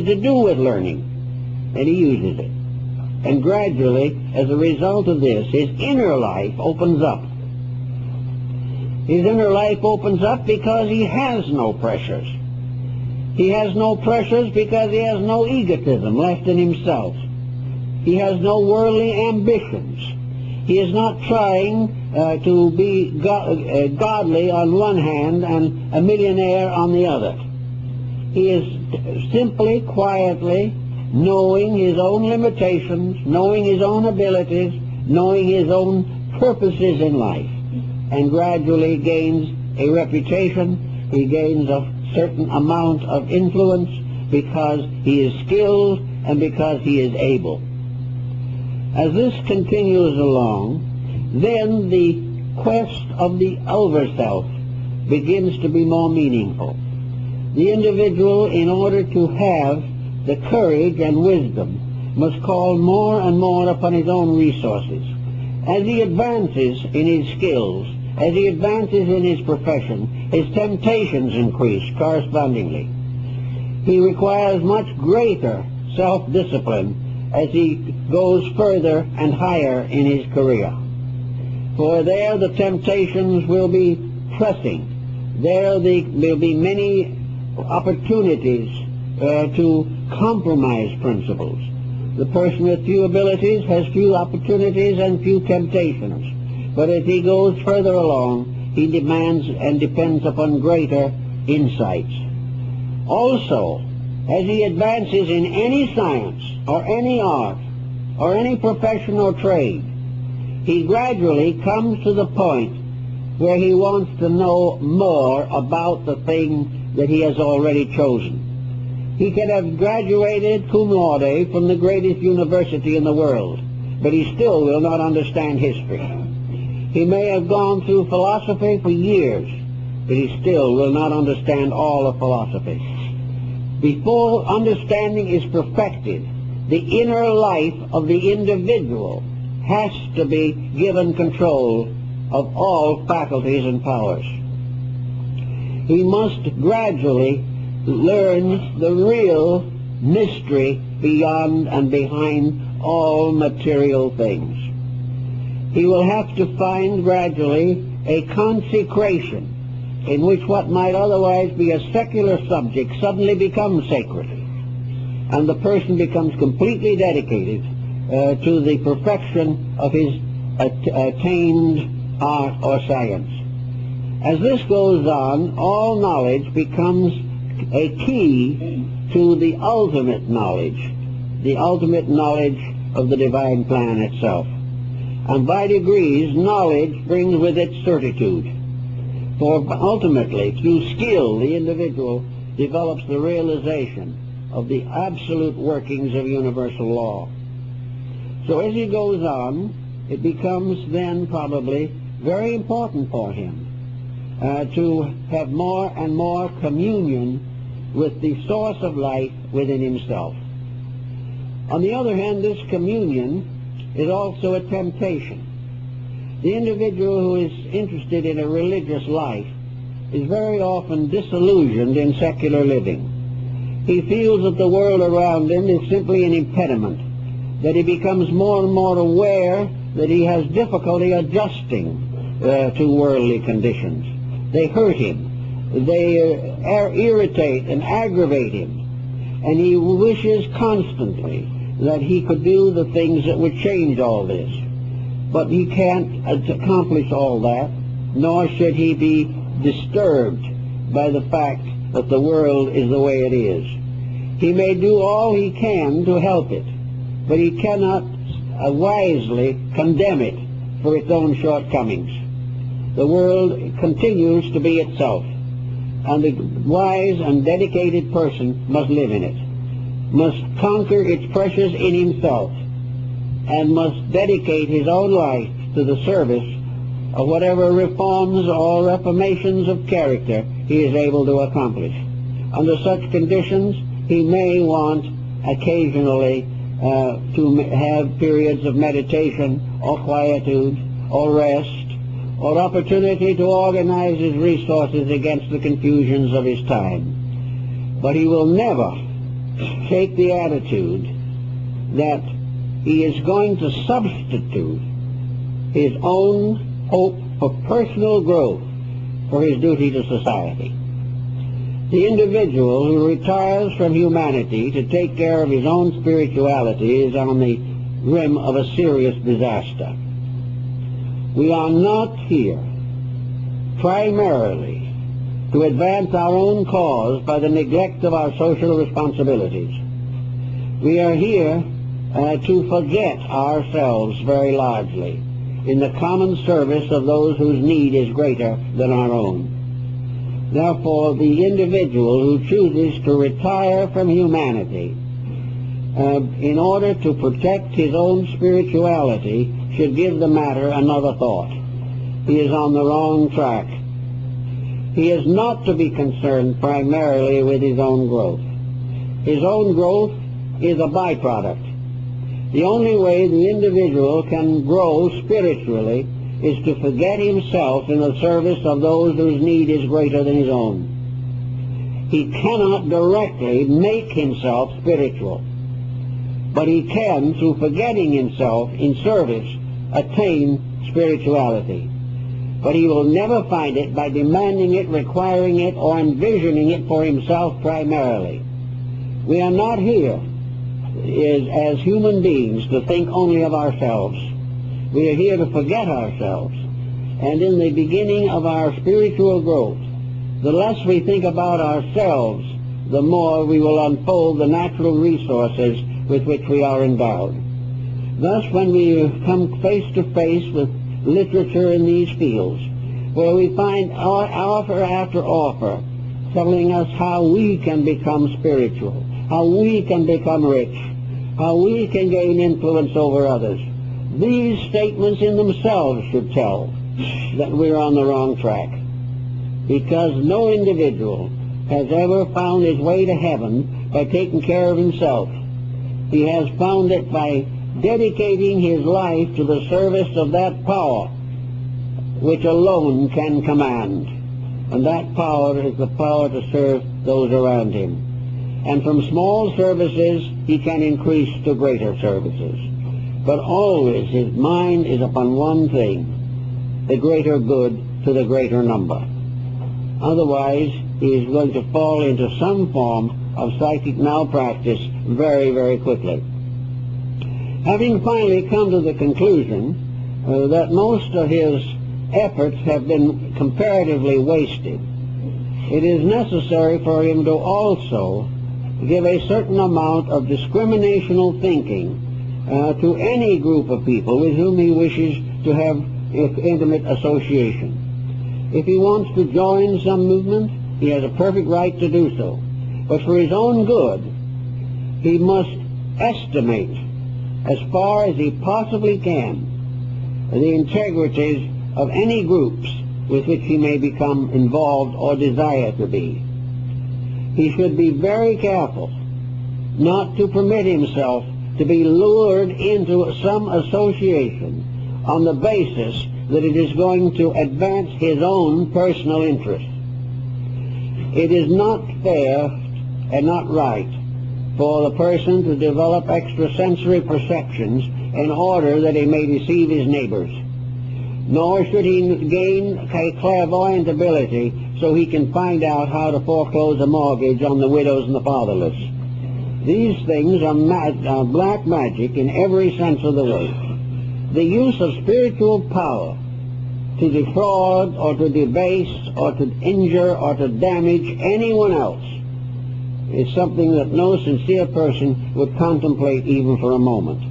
to do with learning, and he uses it. And gradually, as a result of this, his inner life opens up. His inner life opens up because he has no pressures. He has no pressures because he has no egotism left in himself. He has no worldly ambitions. He is not trying to be godly on one hand and a millionaire on the other. He is simply, quietly knowing his own limitations, knowing his own abilities, knowing his own purposes in life, and gradually gains a reputation. He gains a certain amount of influence because he is skilled and because he is able. As this continues along, then the quest of the overself begins to be more meaningful. The individual, in order to have the courage and wisdom, must call more and more upon his own resources. As he advances in his skills, as he advances in his profession, his temptations increase correspondingly. He requires much greater self-discipline as he goes further and higher in his career. For there the temptations will be pressing. There will be many opportunities to compromise principles. The person with few abilities has few opportunities and few temptations. But as he goes further along, he demands and depends upon greater insights. Also, as he advances in any science or any art or any profession or trade, he gradually comes to the point where he wants to know more about the thing that he has already chosen. He can have graduated cum laude from the greatest university in the world, but he still will not understand history. He may have gone through philosophy for years, but he still will not understand all of philosophy. Before understanding is perfected, the inner life of the individual has to be given control of all faculties and powers. He must gradually learn the real mystery beyond and behind all material things. He will have to find gradually a consecration in which what might otherwise be a secular subject suddenly becomes sacred, and the person becomes completely dedicated to the perfection of his attained art or science. As this goes on, all knowledge becomes a key to the ultimate knowledge of the divine plan itself. And by degrees, knowledge brings with it certitude. For ultimately, through skill, the individual develops the realization of the absolute workings of universal law. So as he goes on, it becomes then probably very important for him to have more and more communion with the source of life within himself. On the other hand, this communion is also a temptation. The individual who is interested in a religious life is very often disillusioned in secular living. He feels that the world around him is simply an impediment, that he becomes more and more aware that he has difficulty adjusting to worldly conditions. They hurt him. They irritate and aggravate him. And he wishes constantly that he could do the things that would change all this. But he can't accomplish all that, nor should he be disturbed by the fact that the world is the way it is. He may do all he can to help it, but he cannot wisely condemn it for its own shortcomings. The world continues to be itself, and the wise and dedicated person must live in it, must conquer its pressures in himself, and must dedicate his own life to the service of whatever reforms or reformations of character he is able to accomplish. Under such conditions, he may want occasionally to have periods of meditation or quietude or rest or opportunity to organize his resources against the confusions of his time. But he will never take the attitude that he is going to substitute his own hope for personal growth for his duty to society. The individual who retires from humanity to take care of his own spirituality is on the rim of a serious disaster. We are not here primarily to advance our own cause by the neglect of our social responsibilities. We are here to forget ourselves very largely in the common service of those whose need is greater than our own. Therefore, the individual who chooses to retire from humanity in order to protect his own spirituality should give the matter another thought. He is on the wrong track. He is not to be concerned primarily with his own growth. His own growth is a byproduct. The only way the individual can grow spiritually is to forget himself in the service of those whose need is greater than his own. He cannot directly make himself spiritual, but he can, through forgetting himself in service, attain spirituality. But he will never find it by demanding it, requiring it, or envisioning it for himself primarily. We are not here as human beings to think only of ourselves. We are here to forget ourselves. And in the beginning of our spiritual growth, the less we think about ourselves, the more we will unfold the natural resources with which we are endowed. Thus, when we come face to face with literature in these fields, where we find offer after offer telling us how we can become spiritual, how we can become rich, how we can gain influence over others, these statements in themselves should tell that we're on the wrong track, because no individual has ever found his way to heaven by taking care of himself. He has found it by dedicating his life to the service of that power which alone can command. And that power is the power to serve those around him. And from small services he can increase to greater services. But always his mind is upon one thing, the greater good to the greater number. Otherwise he is going to fall into some form of psychic malpractice very, very quickly. Having finally come to the conclusion that most of his efforts have been comparatively wasted, it is necessary for him to also give a certain amount of discriminational thinking to any group of people with whom he wishes to have intimate association. If he wants to join some movement, he has a perfect right to do so. But for his own good, he must estimate as far as he possibly can the integrities of any groups with which he may become involved or desire to be. He should be very careful not to permit himself to be lured into some association on the basis that it is going to advance his own personal interests. It is not fair and not right for the person to develop extrasensory perceptions in order that he may deceive his neighbors. Nor should he gain a clairvoyant ability so he can find out how to foreclose a mortgage on the widows and the fatherless. These things are black magic in every sense of the word. The use of spiritual power to defraud or to debase or to injure or to damage anyone else is something that no sincere person would contemplate even for a moment.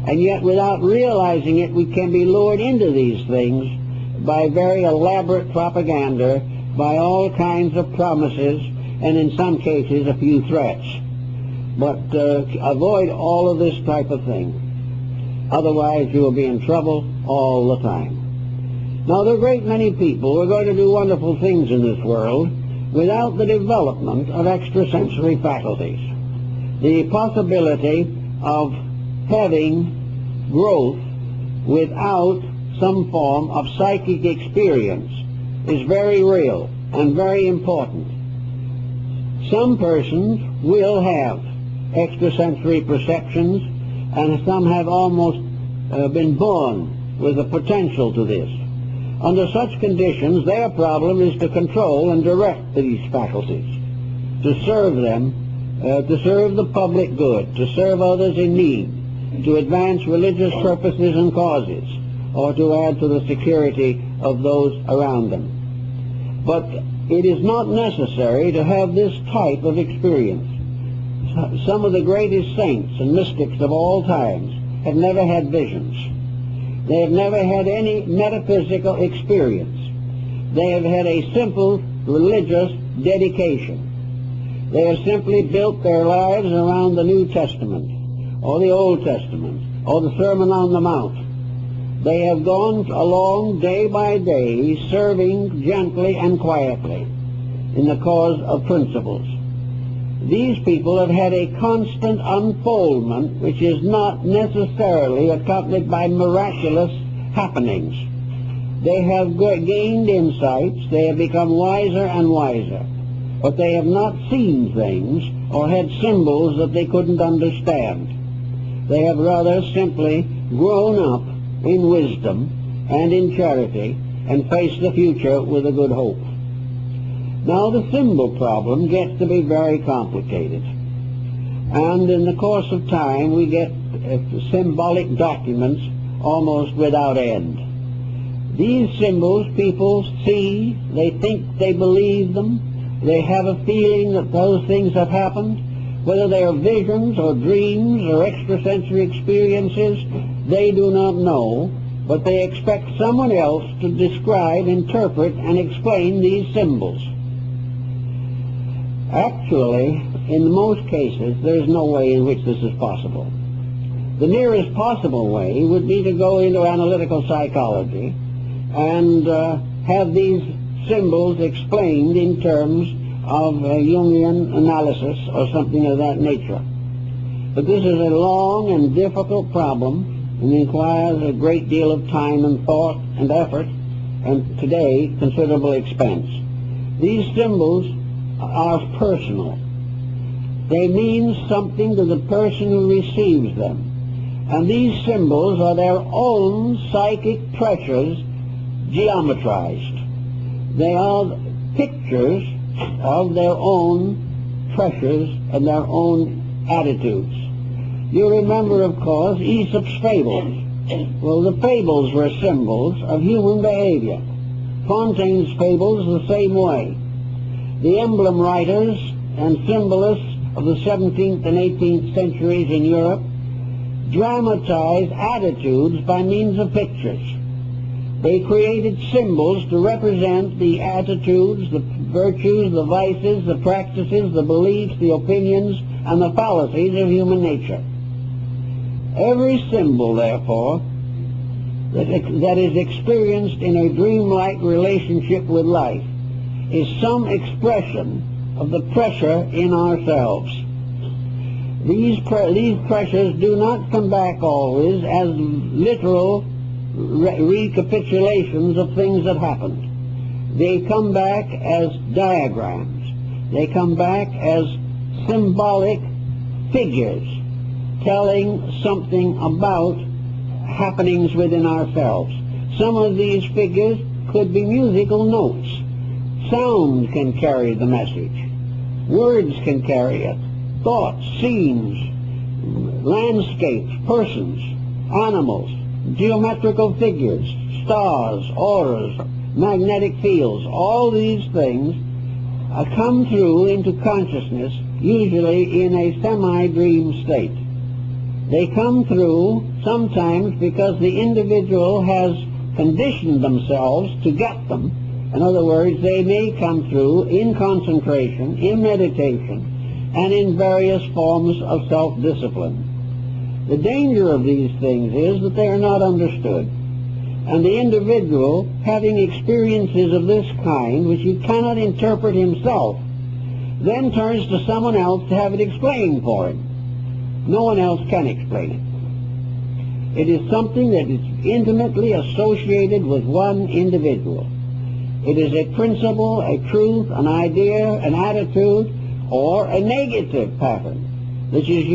And yet, without realizing it, we can be lured into these things by very elaborate propaganda, by all kinds of promises, and in some cases a few threats. But avoid all of this type of thing. Otherwise, you will be in trouble all the time. Now, there are a great many people who are going to do wonderful things in this world without the development of extrasensory faculties. The possibility of having growth without some form of psychic experience is very real and very important. Some persons will have extrasensory perceptions, and some have almost been born with the potential to this. Under such conditions, their problem is to control and direct these faculties, to serve them, to serve the public good, to serve others in need, to advance religious purposes and causes, or to add to the security of those around them. But it is not necessary to have this type of experience. Some of the greatest saints and mystics of all times have never had visions. They have never had any metaphysical experience. They have had a simple religious dedication. They have simply built their lives around the New Testament, or the Old Testament, or the Sermon on the Mount. They have gone along day by day, serving gently and quietly in the cause of principles. These people have had a constant unfoldment which is not necessarily accompanied by miraculous happenings. They have gained insights, they have become wiser and wiser, but they have not seen things or had symbols that they couldn't understand. They have rather simply grown up in wisdom and in charity and faced the future with a good hope. Now the symbol problem gets to be very complicated, and in the course of time we get symbolic documents almost without end. These symbols people see, they think they believe them, they have a feeling that those things have happened. Whether they are visions or dreams or extrasensory experiences, they do not know, but they expect someone else to describe, interpret, and explain these symbols. Actually, in most cases, there is no way in which this is possible. The nearest possible way would be to go into analytical psychology and have these symbols explained in terms of Jungian analysis or something of that nature. But this is a long and difficult problem and requires a great deal of time and thought and effort, and today considerable expense. These symbols are personal. They mean something to the person who receives them. And these symbols are their own psychic pressures geometrized. They are pictures of their own pressures and their own attitudes. You remember, of course, Aesop's fables. Well, the fables were symbols of human behavior. Fontaine's fables the same way. The emblem writers and symbolists of the 17th and 18th centuries in Europe dramatized attitudes by means of pictures. They created symbols to represent the attitudes, the virtues, the vices, the practices, the beliefs, the opinions, and the fallacies of human nature. Every symbol, therefore, that is experienced in a dreamlike relationship with life is some expression of the pressure in ourselves. These pressures do not come back always as literal recapitulations of things that happened. They come back as diagrams. They come back as symbolic figures telling something about happenings within ourselves. Some of these figures could be musical notes. Sound can carry the message. Words can carry it. Thoughts, scenes, landscapes, persons, animals, geometrical figures, stars, auras, magnetic fields. All these things come through into consciousness, usually in a semi-dream state. They come through sometimes because the individual has conditioned themselves to get them. In other words, they may come through in concentration, in meditation, and in various forms of self-discipline. The danger of these things is that they are not understood. And the individual, having experiences of this kind, which he cannot interpret himself, then turns to someone else to have it explained for him. No one else can explain it. It is something that is intimately associated with one individual. It is a principle, a truth, an idea, an attitude, or a negative pattern which is